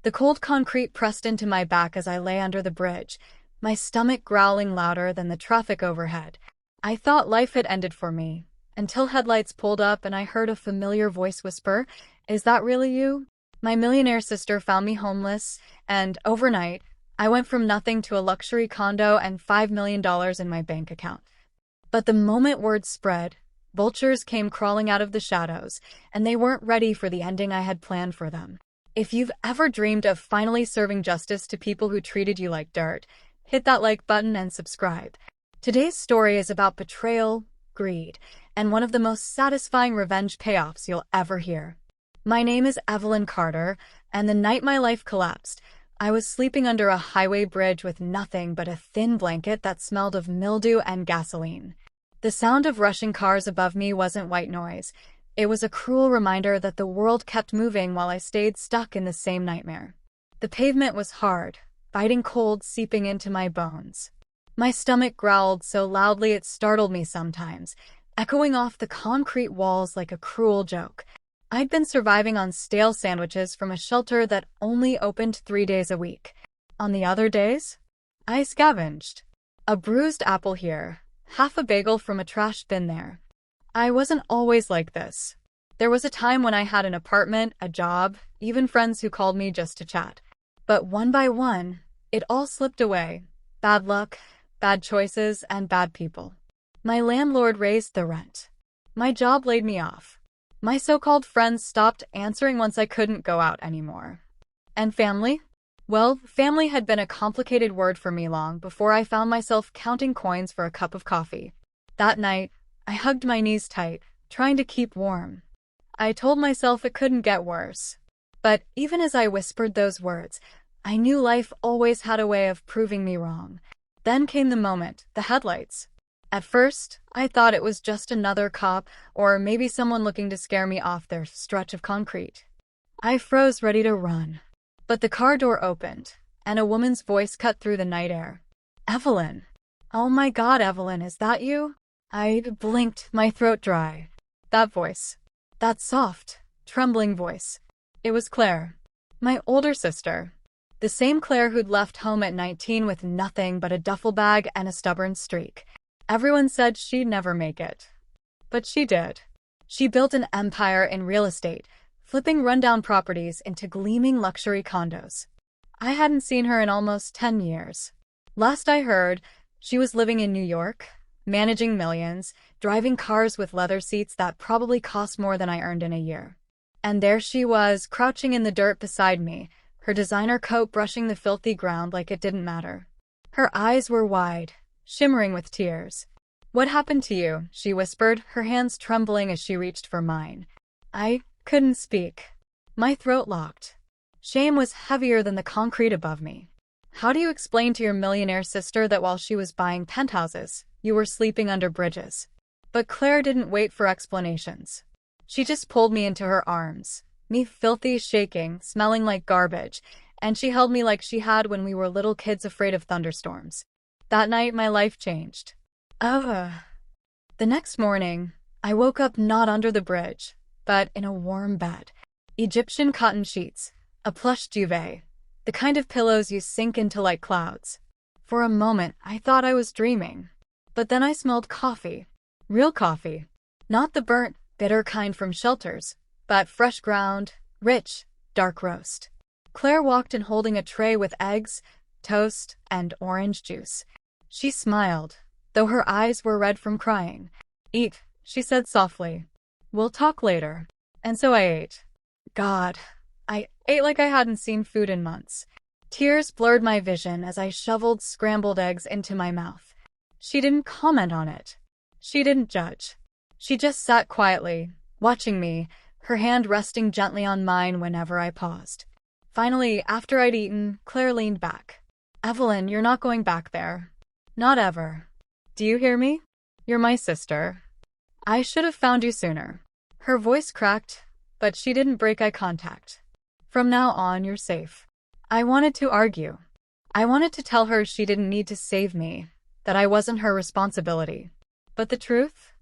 The cold concrete pressed into my back as I lay under the bridge, my stomach growling louder than the traffic overhead. I thought life had ended for me, until headlights pulled up and I heard a familiar voice whisper, "Is that really you?" My millionaire sister found me homeless, and overnight, I went from nothing to a luxury condo and $5 million in my bank account. But the moment word spread, vultures came crawling out of the shadows, and they weren't ready for the ending I had planned for them. If you've ever dreamed of finally serving justice to people who treated you like dirt, hit that like button and subscribe. Today's story is about betrayal, greed, and one of the most satisfying revenge payoffs you'll ever hear. My name is Evelyn Carter, and the night my life collapsed, I was sleeping under a highway bridge with nothing but a thin blanket that smelled of mildew and gasoline. The sound of rushing cars above me wasn't white noise. It was a cruel reminder that the world kept moving while I stayed stuck in the same nightmare. The pavement was hard, biting cold seeping into my bones. My stomach growled so loudly it startled me sometimes, echoing off the concrete walls like a cruel joke. I'd been surviving on stale sandwiches from a shelter that only opened 3 days a week. On the other days, I scavenged. A bruised apple here, half a bagel from a trash bin there. I wasn't always like this. There was a time when I had an apartment, a job, even friends who called me just to chat. But one by one, it all slipped away. Bad luck, bad choices, and bad people. My landlord raised the rent. My job laid me off. My so-called friends stopped answering once I couldn't go out anymore. And family? Well, family had been a complicated word for me long before I found myself counting coins for a cup of coffee. That night, I hugged my knees tight, trying to keep warm. I told myself it couldn't get worse. But even as I whispered those words, I knew life always had a way of proving me wrong. Then came the moment, the headlights. At first, I thought it was just another cop, or maybe someone looking to scare me off their stretch of concrete. I froze ready to run. But the car door opened, and a woman's voice cut through the night air. "Evelyn." "Oh my God, Evelyn, is that you?" I blinked, my throat dry. That voice. That soft, trembling voice. It was Claire. My older sister. The same Claire who'd left home at 19 with nothing but a duffel bag and a stubborn streak. Everyone said she'd never make it. But she did. She built an empire in real estate, flipping rundown properties into gleaming luxury condos. I hadn't seen her in almost 10 years. Last I heard, she was living in New York, managing millions, driving cars with leather seats that probably cost more than I earned in a year. And there she was, crouching in the dirt beside me, her designer coat brushing the filthy ground like it didn't matter. Her eyes were wide, shimmering with tears. "What happened to you?" she whispered, her hands trembling as she reached for mine. I couldn't speak. My throat locked. Shame was heavier than the concrete above me. "How do you explain to your millionaire sister that while she was buying penthouses, you were sleeping under bridges?" But Claire didn't wait for explanations. She just pulled me into her arms, me filthy, shaking, smelling like garbage, and she held me like she had when we were little kids afraid of thunderstorms. That night, my life changed. The next morning, I woke up not under the bridge, but in a warm bed. Egyptian cotton sheets, a plush duvet, the kind of pillows you sink into like clouds. For a moment, I thought I was dreaming. But then I smelled coffee. Real coffee. Not the burnt, bitter kind from shelters, but fresh ground, rich, dark roast. Claire walked in holding a tray with eggs, toast, and orange juice. She smiled, though her eyes were red from crying. "Eat," she said softly. "We'll talk later." And so I ate. God, I ate like I hadn't seen food in months. Tears blurred my vision as I shoveled scrambled eggs into my mouth. She didn't comment on it. She didn't judge. She just sat quietly, watching me, her hand resting gently on mine whenever I paused. Finally, after I'd eaten, Claire leaned back. "Evelyn, you're not going back there. Not ever. Do you hear me? You're my sister. I should have found you sooner." Her voice cracked, but she didn't break eye contact. "From now on, you're safe." I wanted to argue. I wanted to tell her she didn't need to save me, that I wasn't her responsibility. But the truth?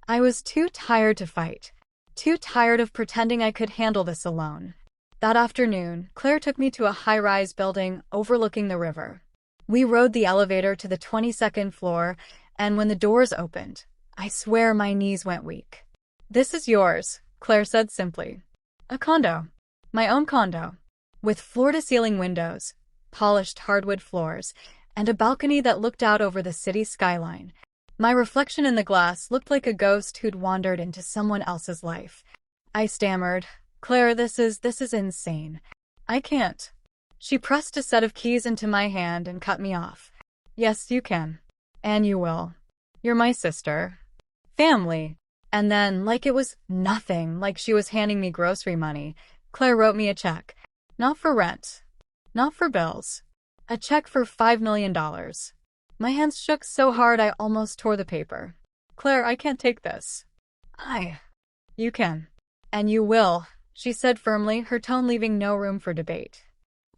I was too tired to fight. Too tired of pretending I could handle this alone. That afternoon, Claire took me to a high-rise building overlooking the river. We rode the elevator to the 22nd floor, and when the doors opened, I swear my knees went weak. "This is yours," Claire said simply. "A condo. My own condo. With floor-to-ceiling windows, polished hardwood floors, and a balcony that looked out over the city skyline." My reflection in the glass looked like a ghost who'd wandered into someone else's life. I stammered, "Claire, this is insane. I can't." She pressed a set of keys into my hand and cut me off. "Yes, you can. And you will. You're my sister. Family." And then, like it was nothing, like she was handing me grocery money, Claire wrote me a check. Not for rent. Not for bills. A check for $5 million. My hands shook so hard I almost tore the paper. "Claire, I can't take this." You can. And you will," she said firmly, her tone leaving no room for debate.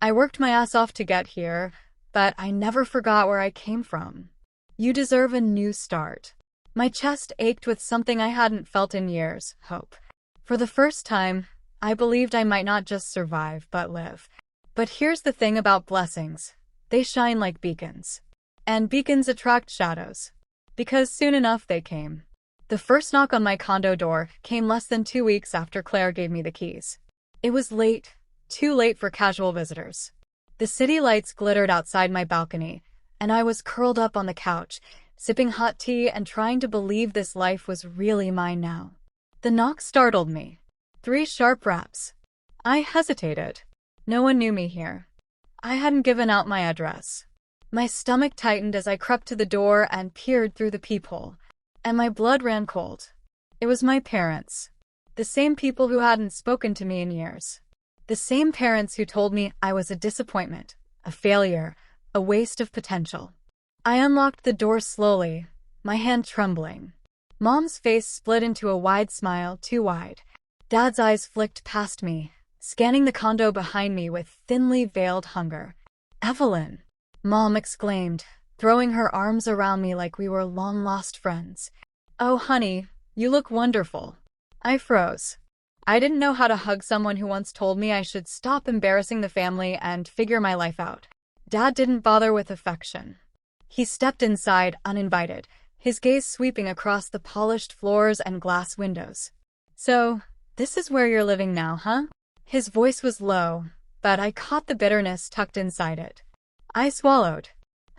"I worked my ass off to get here, but I never forgot where I came from. You deserve a new start." My chest ached with something I hadn't felt in years, hope. For the first time, I believed I might not just survive, but live. But here's the thing about blessings. They shine like beacons. And beacons attract shadows. Because soon enough they came. The first knock on my condo door came less than 2 weeks after Claire gave me the keys. It was late, too late for casual visitors. The city lights glittered outside my balcony, and I was curled up on the couch, sipping hot tea and trying to believe this life was really mine now. The knock startled me. 3 sharp raps. I hesitated. No one knew me here. I hadn't given out my address. My stomach tightened as I crept to the door and peered through the peephole, and my blood ran cold. It was my parents. The same people who hadn't spoken to me in years. The same parents who told me I was a disappointment, a failure, a waste of potential. I unlocked the door slowly, my hand trembling. Mom's face split into a wide smile, too wide. Dad's eyes flicked past me, scanning the condo behind me with thinly veiled hunger. "Evelyn!" Mom exclaimed, throwing her arms around me like we were long-lost friends. "Oh, honey, you look wonderful." I froze. I didn't know how to hug someone who once told me I should stop embarrassing the family and figure my life out. Dad didn't bother with affection. He stepped inside, uninvited, his gaze sweeping across the polished floors and glass windows. "So, this is where you're living now, huh?" His voice was low, but I caught the bitterness tucked inside it. I swallowed.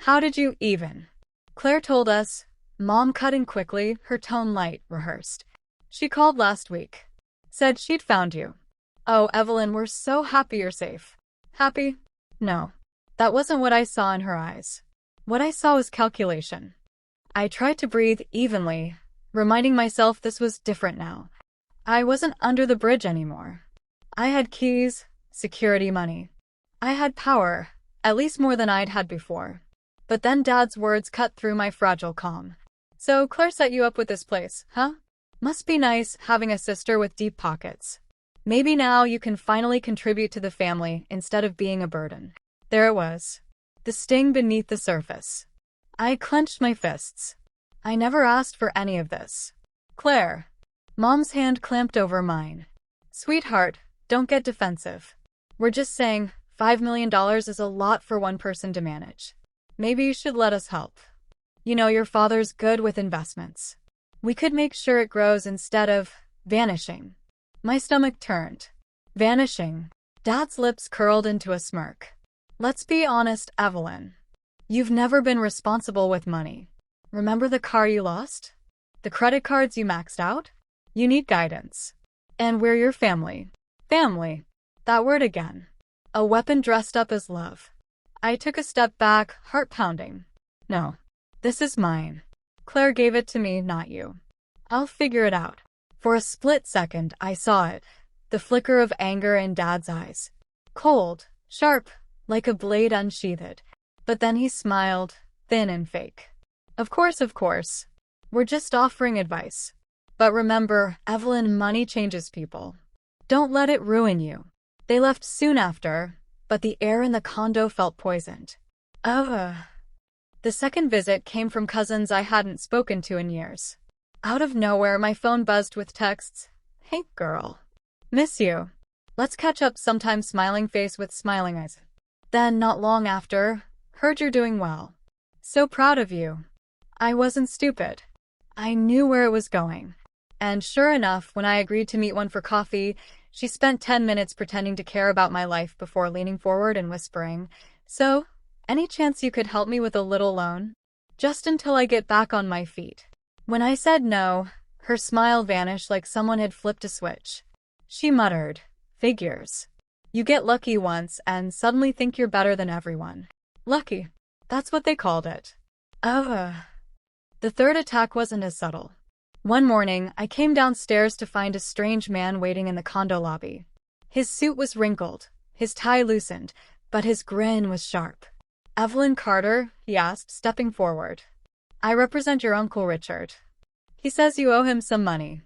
"How did you even?" "Claire told us." Mom cut in quickly, her tone light, rehearsed. "She called last week. Said she'd found you." "Oh, Evelyn, we're so happy you're safe." "Happy?" No. That wasn't what I saw in her eyes. What I saw was calculation. I tried to breathe evenly, reminding myself this was different now. I wasn't under the bridge anymore. I had keys, security money. I had power, at least more than I'd had before. But then Dad's words cut through my fragile calm. "So Claire set you up with this place, huh? Must be nice having a sister with deep pockets. Maybe now you can finally contribute to the family instead of being a burden." There it was. The sting beneath the surface. I clenched my fists. I never asked for any of this. "Claire." Mom's hand clamped over mine. "Sweetheart, don't get defensive. We're just saying $5 million is a lot for one person to manage. Maybe you should let us help. You know, your father's good with investments. We could make sure it grows instead of vanishing." My stomach turned. Vanishing. Dad's lips curled into a smirk. "Let's be honest, Evelyn. You've never been responsible with money. Remember the car you lost? The credit cards you maxed out? You need guidance. And we're your family." Family. That word again. A weapon dressed up as love. I took a step back, heart pounding. "No. This is mine. Claire gave it to me, not you. I'll figure it out." For a split second, I saw it. The flicker of anger in Dad's eyes. Cold, sharp, like a blade unsheathed. But then he smiled, thin and fake. Of course. We're just offering advice. But remember, Evelyn, money changes people. Don't let it ruin you." They left soon after, but the air in the condo felt poisoned. The second visit came from cousins I hadn't spoken to in years. Out of nowhere, my phone buzzed with texts. "Hey, girl. Miss you." Let's catch up sometime, smiling face with smiling eyes. Then, not long after, heard you're doing well. So proud of you. I wasn't stupid. I knew where it was going. And sure enough, when I agreed to meet one for coffee, she spent 10 minutes pretending to care about my life before leaning forward and whispering, "So, any chance you could help me with a little loan? Just until I get back on my feet." When I said no, her smile vanished like someone had flipped a switch. She muttered, "Figures. You get lucky once and suddenly think you're better than everyone." Lucky. That's what they called it. The third attack wasn't as subtle. One morning, I came downstairs to find a strange man waiting in the condo lobby. His suit was wrinkled, his tie loosened, but his grin was sharp. "Evelyn Carter?" he asked, stepping forward. "I represent your Uncle Richard. He says you owe him some money."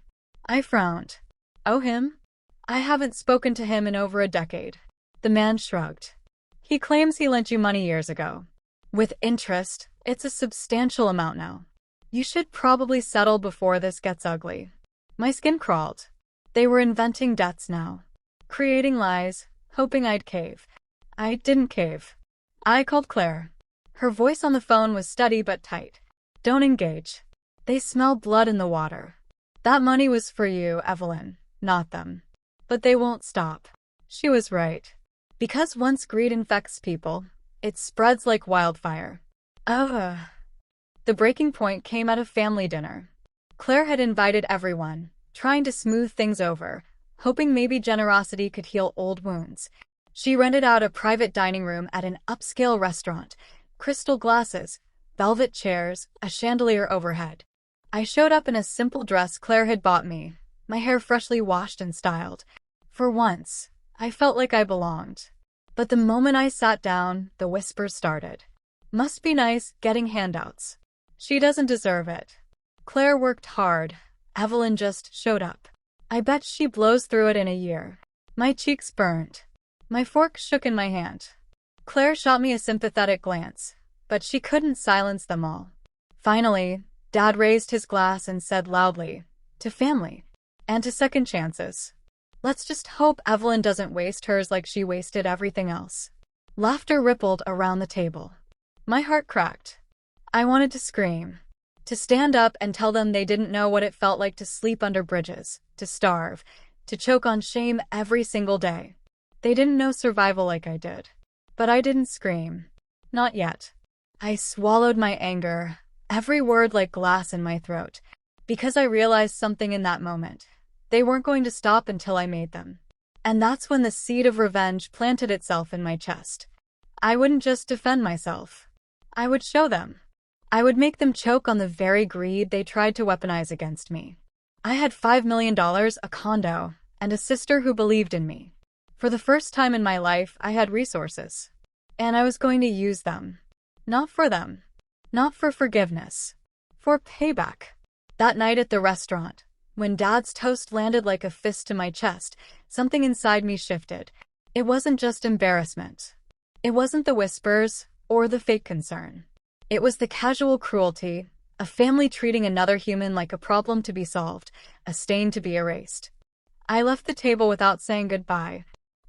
I frowned. "Owe him? I haven't spoken to him in over a decade." The man shrugged. "He claims he lent you money years ago. With interest, it's a substantial amount now. You should probably settle before this gets ugly." My skin crawled. They were inventing debts now. Creating lies, hoping I'd cave. I didn't cave. I called Claire. Her voice on the phone was steady but tight. "Don't engage. They smell blood in the water. That money was for you, Evelyn, not them. But they won't stop." She was right. Because once greed infects people, it spreads like wildfire. The breaking point came at a family dinner. Claire had invited everyone, trying to smooth things over, hoping maybe generosity could heal old wounds. She rented out a private dining room at an upscale restaurant, crystal glasses, velvet chairs, a chandelier overhead. I showed up in a simple dress Claire had bought me, my hair freshly washed and styled. For once, I felt like I belonged. But the moment I sat down, the whispers started. "Must be nice getting handouts. She doesn't deserve it. Claire worked hard. Evelyn just showed up. I bet she blows through it in a year." My cheeks burned. My fork shook in my hand. Claire shot me a sympathetic glance, but she couldn't silence them all. Finally, Dad raised his glass and said loudly, "To family. And to second chances. Let's just hope Evelyn doesn't waste hers like she wasted everything else." Laughter rippled around the table. My heart cracked. I wanted to scream. To stand up and tell them they didn't know what it felt like to sleep under bridges, to starve, to choke on shame every single day. They didn't know survival like I did. But I didn't scream. Not yet. I swallowed my anger, every word like glass in my throat, because I realized something in that moment. They weren't going to stop until I made them. And that's when the seed of revenge planted itself in my chest. I wouldn't just defend myself. I would show them. I would make them choke on the very greed they tried to weaponize against me. I had $5 million, a condo, and a sister who believed in me. For the first time in my life, I had resources. And I was going to use them. Not for them. Not for forgiveness. For payback. That night at the restaurant, when Dad's toast landed like a fist to my chest, something inside me shifted. It wasn't just embarrassment. It wasn't the whispers or the fake concern. It was the casual cruelty, a family treating another human like a problem to be solved, a stain to be erased. I left the table without saying goodbye.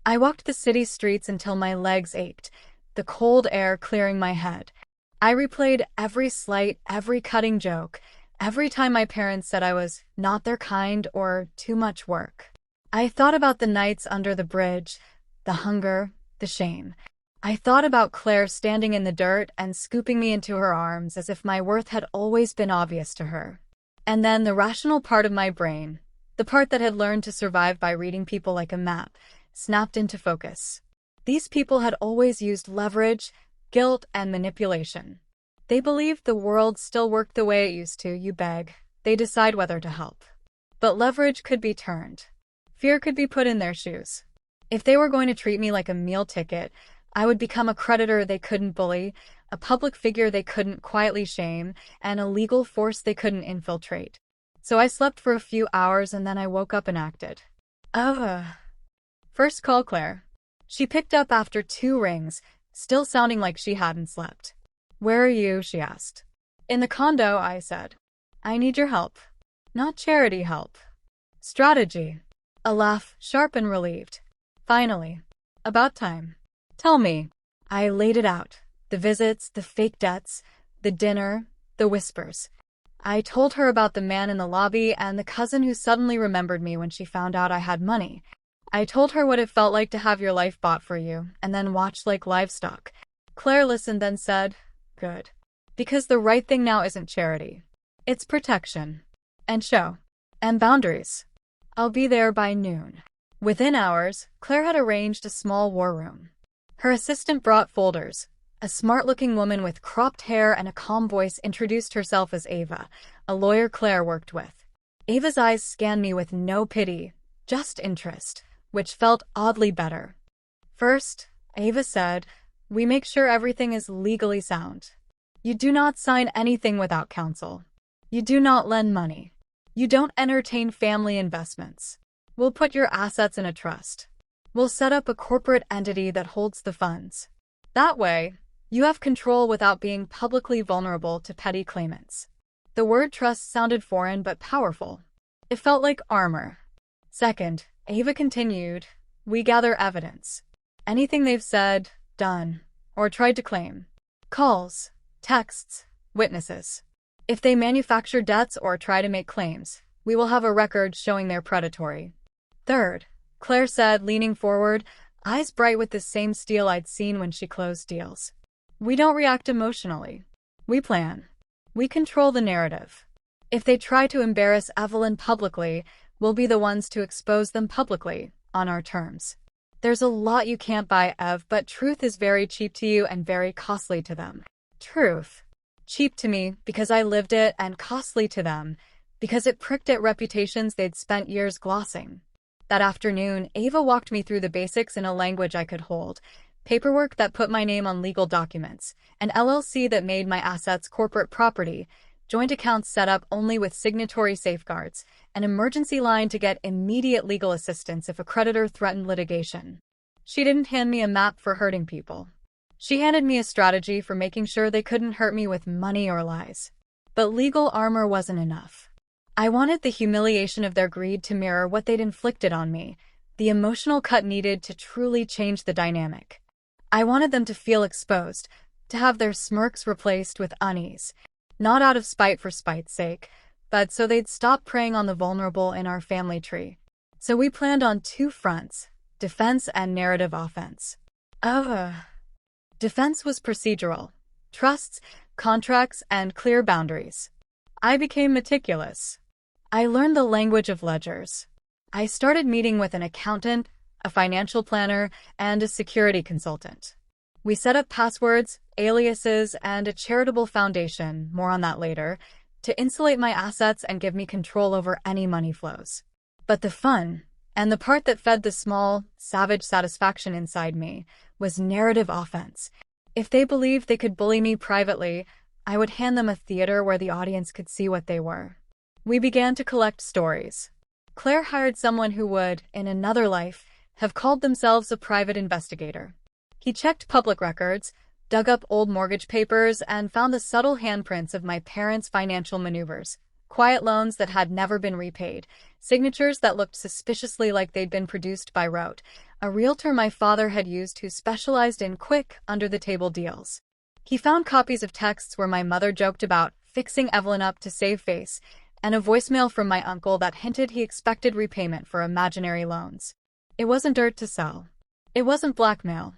I walked the city streets until my legs ached, the cold air clearing my head. I replayed every slight, every cutting joke, every time my parents said I was not their kind or too much work. I thought about the nights under the bridge, the hunger, the shame. I thought about Claire standing in the dirt and scooping me into her arms as if my worth had always been obvious to her. And then the rational part of my brain, the part that had learned to survive by reading people like a map, snapped into focus. These people had always used leverage, guilt, and manipulation. They believed the world still worked the way it used to. You beg, they decide whether to help. But leverage could be turned. Fear could be put in their shoes. If they were going to treat me like a meal ticket, I would become a creditor they couldn't bully, a public figure they couldn't quietly shame, and a legal force they couldn't infiltrate. So I slept for a few hours and then I woke up and acted. First call Claire. She picked up after 2 rings, still sounding like she hadn't slept. "Where are you?" she asked. "In the condo," I said. "I need your help." "Not charity help. Strategy." A laugh, sharp and relieved. Finally. About time. Tell me. I laid it out. The visits, the fake debts, the dinner, the whispers. I told her about the man in the lobby and the cousin who suddenly remembered me when she found out I had money. I told her what it felt like to have your life bought for you, and then watched like livestock. Claire listened, then said, "Good. Because the right thing now isn't charity. It's protection. And show. And boundaries. I'll be there by noon." Within hours, Claire had arranged a small war room. Her assistant brought folders. A smart-looking woman with cropped hair and a calm voice introduced herself as Ava, a lawyer Claire worked with. Ava's eyes scanned me with no pity, just interest, which felt oddly better. First, Ava said, "We make sure everything is legally sound. You do not sign anything without counsel. You do not lend money. You don't entertain family investments. We'll put your assets in a trust. We'll set up a corporate entity that holds the funds. That way, you have control without being publicly vulnerable to petty claimants." The word trust sounded foreign but powerful. It felt like armor. Second, Ava continued, "We gather evidence. Anything they've said, done, or tried to claim. Calls, texts, witnesses. If they manufacture debts or try to make claims, we will have a record showing they're predatory." Third, Claire said, leaning forward, eyes bright with the same steel I'd seen when she closed deals. "We don't react emotionally. We plan. We control the narrative. If they try to embarrass Evelyn publicly, we'll be the ones to expose them publicly, on our terms. There's a lot you can't buy, Ev, but truth is very cheap to you and very costly to them." Truth. Cheap to me because I lived it, and costly to them because it pricked at reputations they'd spent years glossing. That afternoon, Ava walked me through the basics in a language I could hold. Paperwork that put my name on legal documents, an LLC that made my assets corporate property, joint accounts set up only with signatory safeguards, an emergency line to get immediate legal assistance if a creditor threatened litigation. She didn't hand me a map for hurting people. She handed me a strategy for making sure they couldn't hurt me with money or lies. But legal armor wasn't enough. I wanted the humiliation of their greed to mirror what they'd inflicted on me, the emotional cut needed to truly change the dynamic. I wanted them to feel exposed, to have their smirks replaced with unease, not out of spite for spite's sake, but so they'd stop preying on the vulnerable in our family tree. So we planned on two fronts, defense and narrative offense. Defense was procedural, trusts, contracts, and clear boundaries. I became meticulous. I learned the language of ledgers. I started meeting with an accountant, a financial planner, and a security consultant. We set up passwords, aliases, and a charitable foundation, more on that later, to insulate my assets and give me control over any money flows. But the fun, and the part that fed the small, savage satisfaction inside me, was narrative offense. If they believed they could bully me privately, I would hand them a theater where the audience could see what they were. We began to collect stories. Claire hired someone who would, in another life, have called themselves a private investigator. He checked public records, dug up old mortgage papers, and found the subtle handprints of my parents' financial maneuvers. Quiet loans that had never been repaid, signatures that looked suspiciously like they'd been produced by rote, a realtor my father had used who specialized in quick, under-the-table deals. He found copies of texts where my mother joked about fixing Evelyn up to save face, and a voicemail from my uncle that hinted he expected repayment for imaginary loans. It wasn't dirt to sell. It wasn't blackmail.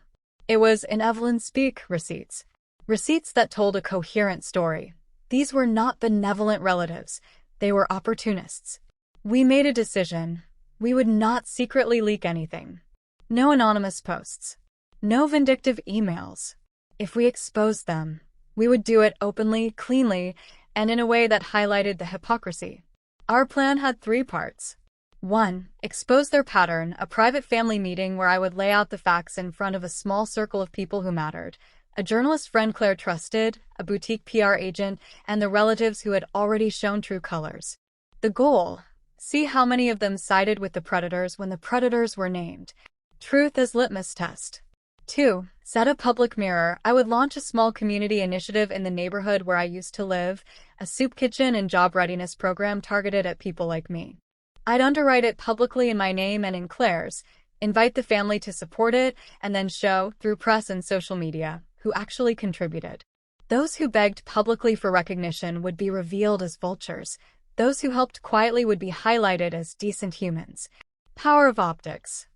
It was, in Evelyn's speak, receipts. Receipts that told a coherent story. These were not benevolent relatives. They were opportunists. We made a decision. We would not secretly leak anything. No anonymous posts. No vindictive emails. If we exposed them, we would do it openly, cleanly, and in a way that highlighted the hypocrisy. Our plan had 3 parts. 1. Expose their pattern, a private family meeting where I would lay out the facts in front of a small circle of people who mattered. A journalist friend Claire trusted, a boutique PR agent, and the relatives who had already shown true colors. The goal: see how many of them sided with the predators when the predators were named. Truth as litmus test. 2. Set a public mirror. I would launch a small community initiative in the neighborhood where I used to live, a soup kitchen and job readiness program targeted at people like me. I'd underwrite it publicly in my name and in Claire's, invite the family to support it, and then show, through press and social media, who actually contributed. Those who begged publicly for recognition would be revealed as vultures. Those who helped quietly would be highlighted as decent humans. Power of optics.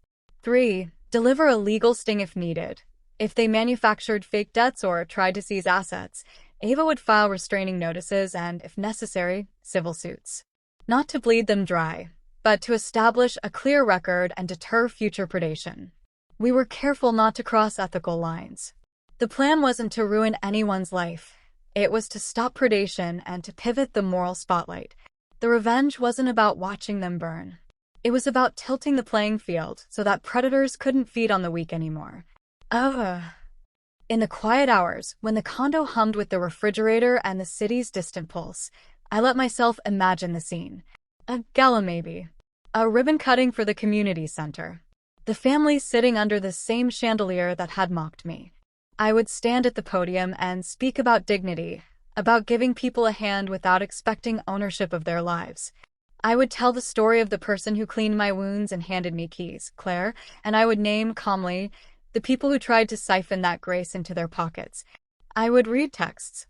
3. Deliver a legal sting if needed. If they manufactured fake debts or tried to seize assets, Ava would file restraining notices and, if necessary, civil suits. Not to bleed them dry, but to establish a clear record and deter future predation. We were careful not to cross ethical lines. The plan wasn't to ruin anyone's life. It was to stop predation and to pivot the moral spotlight. The revenge wasn't about watching them burn. It was about tilting the playing field so that predators couldn't feed on the weak anymore. In the quiet hours, when the condo hummed with the refrigerator and the city's distant pulse, I let myself imagine the scene. A gala maybe. A ribbon cutting for the community center. The family sitting under the same chandelier that had mocked me. I would stand at the podium and speak about dignity, about giving people a hand without expecting ownership of their lives. I would tell the story of the person who cleaned my wounds and handed me keys, Claire, and I would name, calmly, the people who tried to siphon that grace into their pockets. I would read texts.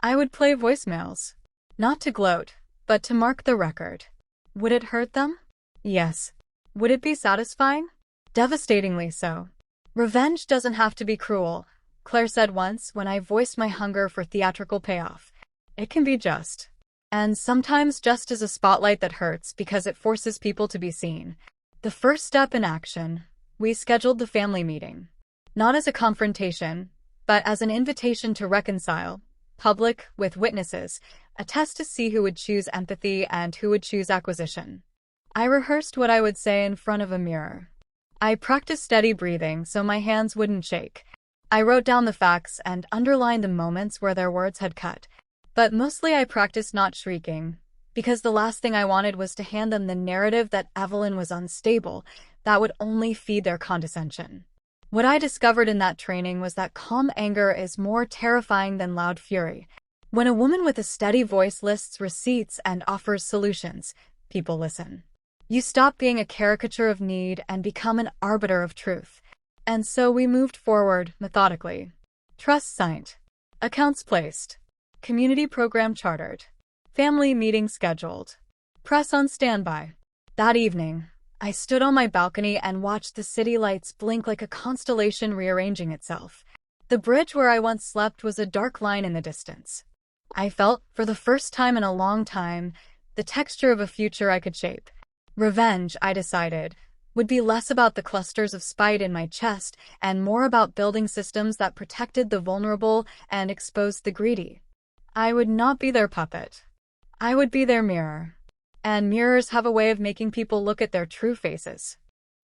I would play voicemails. Not to gloat, but to mark the record. Would it hurt them? Yes. Would it be satisfying? Devastatingly so. Revenge doesn't have to be cruel, Claire said once when I voiced my hunger for theatrical payoff. It can be just. And sometimes just as a spotlight that hurts because it forces people to be seen. The first step in action, we scheduled the family meeting. Not as a confrontation, but as an invitation to reconcile, public, with witnesses, a test to see who would choose empathy and who would choose acquisition. I rehearsed what I would say in front of a mirror. I practiced steady breathing so my hands wouldn't shake. I wrote down the facts and underlined the moments where their words had cut. But mostly I practiced not shrieking, because the last thing I wanted was to hand them the narrative that Evelyn was unstable, that would only feed their condescension. What I discovered in that training was that calm anger is more terrifying than loud fury. When a woman with a steady voice lists receipts and offers solutions, people listen. You stop being a caricature of need and become an arbiter of truth. And so we moved forward, methodically. Trust signed. Accounts placed. Community program chartered. Family meeting scheduled. Press on standby. That evening, I stood on my balcony and watched the city lights blink like a constellation rearranging itself. The bridge where I once slept was a dark line in the distance. I felt, for the first time in a long time, the texture of a future I could shape. Revenge, I decided, would be less about the clusters of spite in my chest and more about building systems that protected the vulnerable and exposed the greedy. I would not be their puppet. I would be their mirror. And mirrors have a way of making people look at their true faces.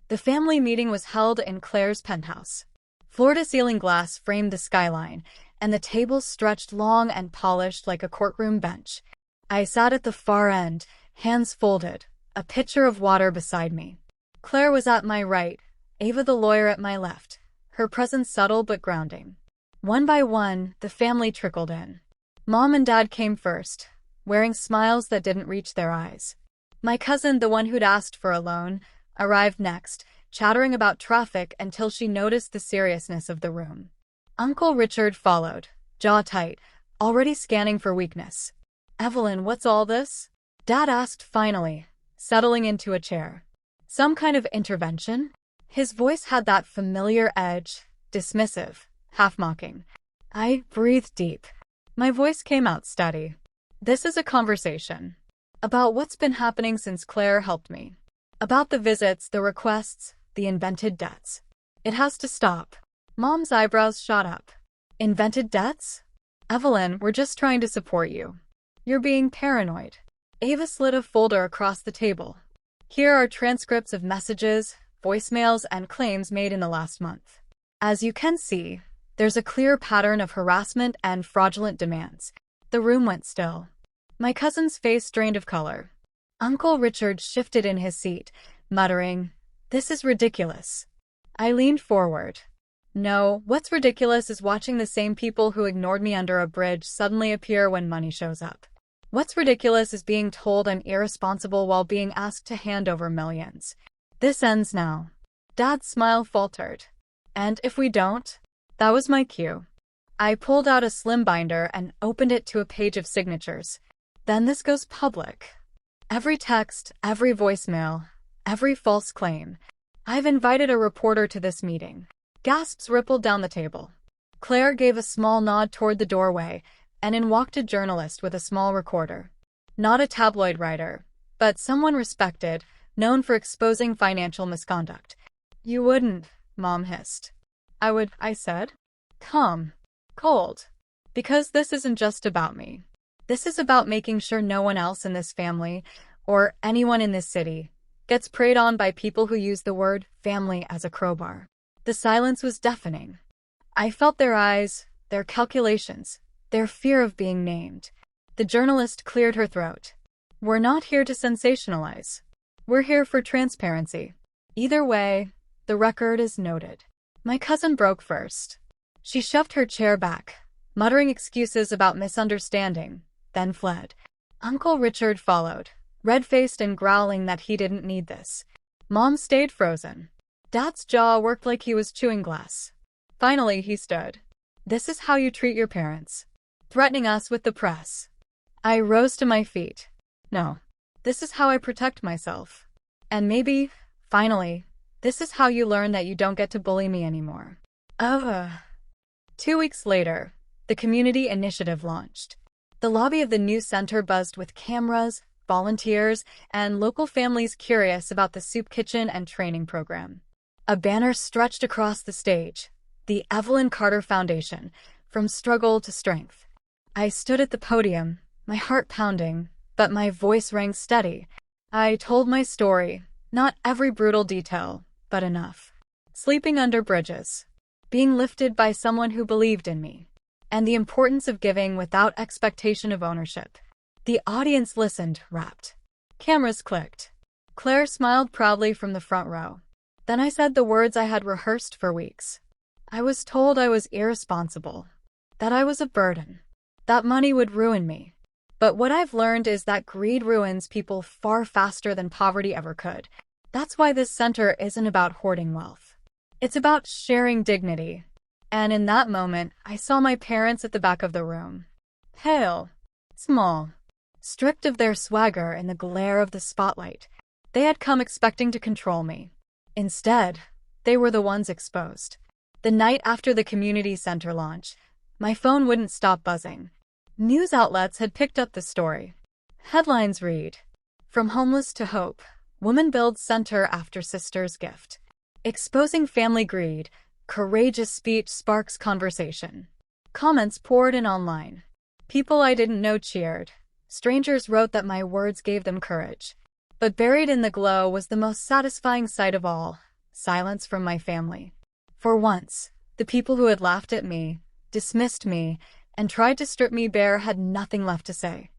The family meeting was held in Claire's penthouse. Floor-to-ceiling glass framed the skyline, and the tables stretched long and polished like a courtroom bench. I sat at the far end, hands folded, a pitcher of water beside me. Claire was at my right, Ava the lawyer at my left, her presence subtle but grounding. One by one, the family trickled in. Mom and Dad came first, wearing smiles that didn't reach their eyes. My cousin, the one who'd asked for a loan, arrived next, chattering about traffic until she noticed the seriousness of the room. Uncle Richard followed, jaw tight, already scanning for weakness. "Evelyn, what's all this?" Dad asked finally, settling into a chair. "Some kind of intervention?" His voice had that familiar edge, dismissive, half-mocking. I breathed deep. My voice came out steady. "This is a conversation. About what's been happening since Claire helped me. About the visits, the requests, the invented debts. It has to stop." Mom's eyebrows shot up. "Invented debts? Evelyn, we're just trying to support you. You're being paranoid." Ava slid a folder across the table. "Here are transcripts of messages, voicemails, and claims made in the last month. As you can see, there's a clear pattern of harassment and fraudulent demands." The room went still. My cousin's face drained of color. Uncle Richard shifted in his seat, muttering, "This is ridiculous." I leaned forward. "No, what's ridiculous is watching the same people who ignored me under a bridge suddenly appear when money shows up. What's ridiculous is being told I'm irresponsible while being asked to hand over millions. This ends now." Dad's smile faltered. And if we don't? That was my cue. I pulled out a slim binder and opened it to a page of signatures. Then this goes public. Every text, every voicemail, every false claim. I've invited a reporter to this meeting. Gasps rippled down the table. Claire gave a small nod toward the doorway, and in walked a journalist with a small recorder. Not a tabloid writer, but someone respected, known for exposing financial misconduct. You wouldn't, Mom hissed. I would, I said. Calm. Cold. Because this isn't just about me. This is about making sure no one else in this family, or anyone in this city, gets preyed on by people who use the word family as a crowbar. The silence was deafening. I felt their eyes, their calculations, their fear of being named. The journalist cleared her throat. We're not here to sensationalize. We're here for transparency. Either way, the record is noted. My cousin broke first. She shoved her chair back, muttering excuses about misunderstanding, then fled. Uncle Richard followed, red-faced and growling that he didn't need this. Mom stayed frozen. Dad's jaw worked like he was chewing glass. Finally, he stood. This is how you treat your parents. Threatening us with the press. I rose to my feet. No. This is how I protect myself. And maybe, finally, this is how you learn that you don't get to bully me anymore. 2 weeks later, the community initiative launched. The lobby of the new center buzzed with cameras, volunteers, and local families curious about the soup kitchen and training program. A banner stretched across the stage, the Evelyn Carter Foundation, from struggle to strength. I stood at the podium, my heart pounding, but my voice rang steady. I told my story, not every brutal detail, but enough. Sleeping under bridges, being lifted by someone who believed in me, and the importance of giving without expectation of ownership. The audience listened, rapt. Cameras clicked. Claire smiled proudly from the front row. Then I said the words I had rehearsed for weeks. I was told I was irresponsible, that I was a burden, that money would ruin me. But what I've learned is that greed ruins people far faster than poverty ever could. That's why this center isn't about hoarding wealth. It's about sharing dignity. And in that moment, I saw my parents at the back of the room. Pale, small, stripped of their swagger in the glare of the spotlight. They had come expecting to control me. Instead, they were the ones exposed. The night after the community center launch, my phone wouldn't stop buzzing. News outlets had picked up the story. Headlines read, "From homeless to hope, woman builds center after sister's gift." Exposing family greed, courageous speech sparks conversation. Comments poured in online. People I didn't know cheered. Strangers wrote that my words gave them courage. But buried in the glow was the most satisfying sight of all, silence from my family. For once, the people who had laughed at me, dismissed me, and tried to strip me bare had nothing left to say.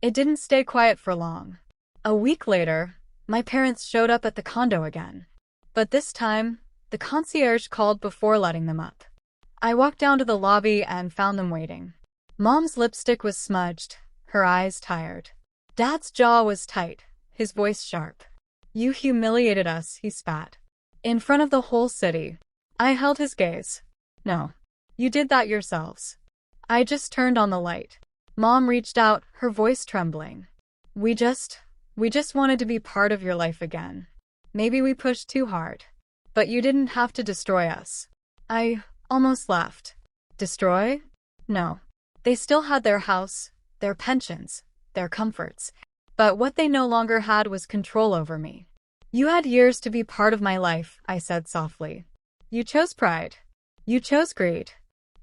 It didn't stay quiet for long. A week later, my parents showed up at the condo again. But this time, the concierge called before letting them up. I walked down to the lobby and found them waiting. Mom's lipstick was smudged, her eyes tired. Dad's jaw was tight, his voice sharp. "You humiliated us," he spat. In front of the whole city. I held his gaze. "No. You did that yourselves." I just turned on the light. Mom reached out, her voice trembling. We just wanted to be part of your life again. Maybe we pushed too hard. But you didn't have to destroy us." I almost laughed. Destroy? No. They still had their house, their pensions, their comforts. But what they no longer had was control over me. "You had years to be part of my life," I said softly. "You chose pride. You chose greed.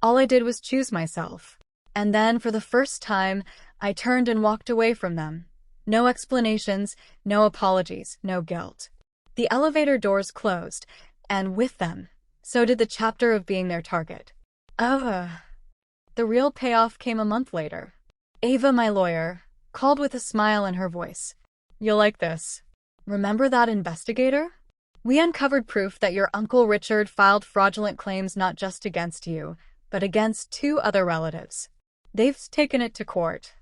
All I did was choose myself." And then, for the first time, I turned and walked away from them. No explanations, no apologies, no guilt. The elevator doors closed, and with them, so did the chapter of being their target. The real payoff came a month later. Ava, my lawyer, called with a smile in her voice. "You'll like this. Remember that investigator? We uncovered proof that your Uncle Richard filed fraudulent claims not just against you, but against 2 other relatives. They've taken it to court.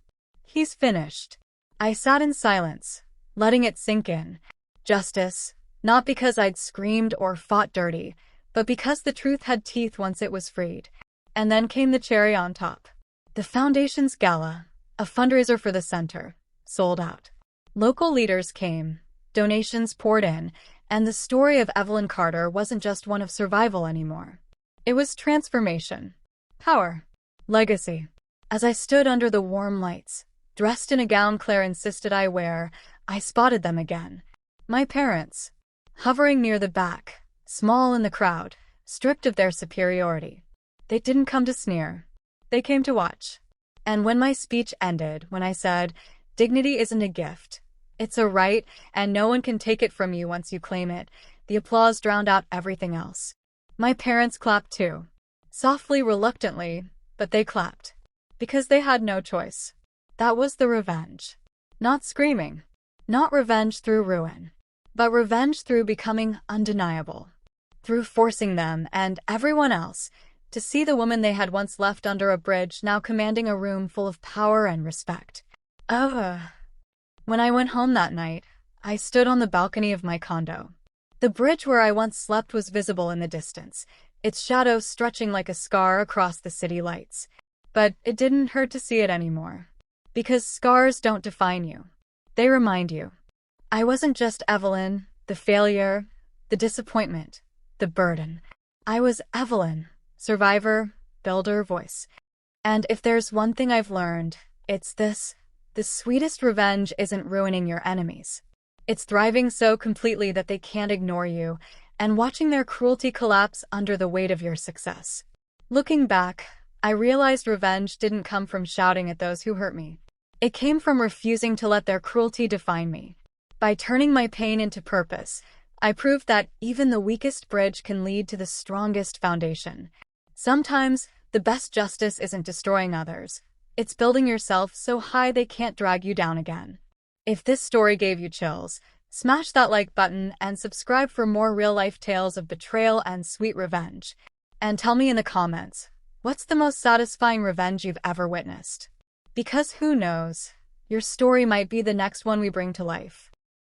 He's finished." I sat in silence, letting it sink in. Justice, Not because I'd screamed or fought dirty, but because the truth had teeth once it was freed. And then came the cherry on top. The Foundation's gala, a fundraiser for the center, sold out. Local leaders came, donations poured in, and the story of Evelyn Carter wasn't just one of survival anymore. It was transformation, power, legacy. As I stood under the warm lights, dressed in a gown Claire insisted I wear, I spotted them again. My parents, hovering near the back, small in the crowd, stripped of their superiority. They didn't come to sneer. They came to watch. And when my speech ended, when I said, "Dignity isn't a gift. It's a right, and no one can take it from you once you claim it," the applause drowned out everything else. My parents clapped too. Softly, reluctantly, but they clapped. Because they had no choice. That was the revenge. Not screaming. Not revenge through ruin. But revenge through becoming undeniable. Through forcing them, and everyone else, to see the woman they had once left under a bridge now commanding a room full of power and respect. When I went home that night, I stood on the balcony of my condo. The bridge where I once slept was visible in the distance, its shadow stretching like a scar across the city lights. But it didn't hurt to see it anymore. Because scars don't define you. They remind you. I wasn't just Evelyn, the failure, the disappointment, the burden. I was Evelyn, survivor, builder, voice. And if there's one thing I've learned, it's this. The sweetest revenge isn't ruining your enemies. It's thriving so completely that they can't ignore you, and watching their cruelty collapse under the weight of your success. Looking back, I realized revenge didn't come from shouting at those who hurt me. It came from refusing to let their cruelty define me. By turning my pain into purpose, I proved that even the weakest bridge can lead to the strongest foundation. Sometimes, the best justice isn't destroying others. It's building yourself so high they can't drag you down again. If this story gave you chills, smash that like button and subscribe for more real-life tales of betrayal and sweet revenge. And tell me in the comments, what's the most satisfying revenge you've ever witnessed? Because who knows, your story might be the next one we bring to life.